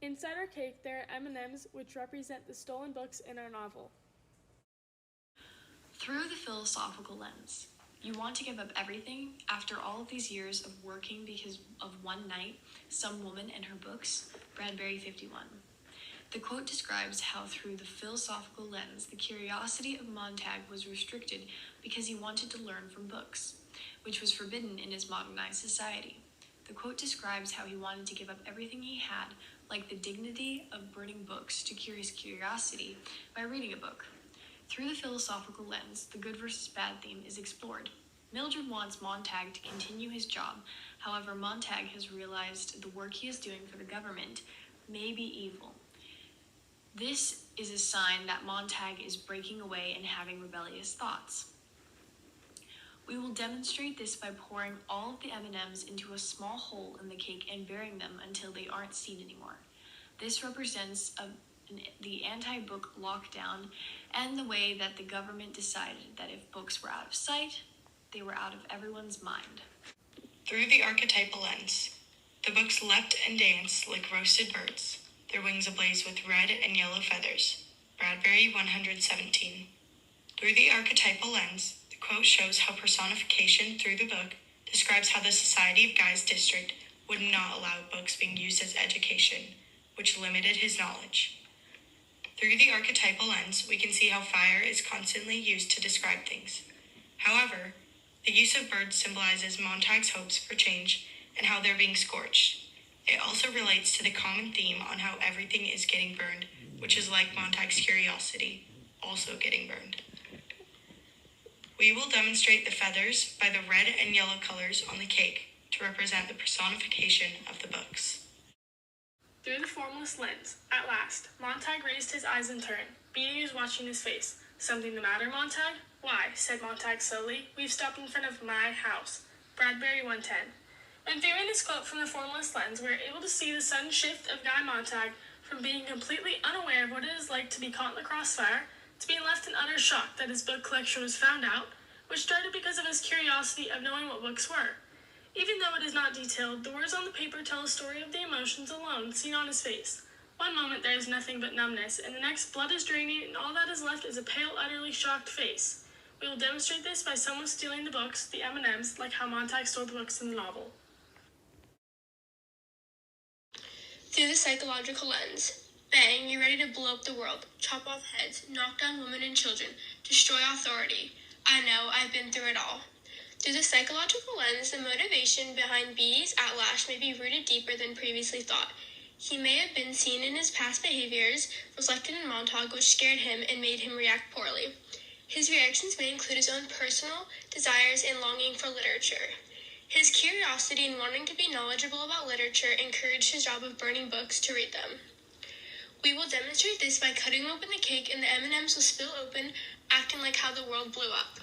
Inside our cake, there are M&Ms, which represent the stolen books in our novel. Through the philosophical lens, you want to give up everything after all of these years of working because of one night, some woman and her books, Bradbury 51. The quote describes how through the philosophical lens, the curiosity of Montag was restricted because he wanted to learn from books, which was forbidden in his modernized society. The quote describes how he wanted to give up everything he had, like the dignity of burning books, to cure his curiosity by reading a book. Through the philosophical lens, the good versus bad theme is explored. Mildred wants Montag to continue his job. However, Montag has realized the work he is doing for the government may be evil. This is a sign that Montag is breaking away and having rebellious thoughts. We will demonstrate this by pouring all of the M&Ms into a small hole in the cake and burying them until they aren't seen anymore. This represents the anti-book lockdown and the way that the government decided that if books were out of sight, they were out of everyone's mind. Through the archetypal lens, the books leapt and danced like roasted birds, their wings ablaze with red and yellow feathers. Bradbury 117. Through the archetypal lens, the quote shows how personification through the book describes how the Society of Guy's district would not allow books being used as education, which limited his knowledge. Through the archetypal lens, we can see how fire is constantly used to describe things. However, the use of birds symbolizes Montag's hopes for change and how they're being scorched. It also relates to the common theme on how everything is getting burned, which is like Montag's curiosity, also getting burned. We will demonstrate the feathers by the red and yellow colors on the cake to represent the personification of the books. Through the formless lens, at last, Montag raised his eyes in turn. Beatty was watching his face. "Something the matter, Montag?" "Why," said Montag slowly, "we've stopped in front of my house." Bradbury 110. When viewing this quote from the formless lens, we are able to see the sudden shift of Guy Montag from being completely unaware of what it is like to be caught in the crossfire to being left in utter shock that his book collection was found out, which started because of his curiosity of knowing what books were. Even though it is not detailed, the words on the paper tell a story of the emotions alone seen on his face. One moment there is nothing but numbness, and the next blood is draining, and all that is left is a pale, utterly shocked face. We will demonstrate this by someone stealing the books, the M&Ms, like how Montag stole the books in the novel. Through the psychological lens. Bang, you're ready to blow up the world, chop off heads, knock down women and children, destroy authority. I know, I've been through it all. Through the psychological lens, the motivation behind Beatty's outlash may be rooted deeper than previously thought. He may have been seen in his past behaviors, reflected in Montag, which scared him and made him react poorly. His reactions may include his own personal desires and longing for literature. His curiosity and wanting to be knowledgeable about literature encouraged his job of burning books to read them. We will demonstrate this by cutting open the cake, and the M&Ms will spill open, acting like how the world blew up.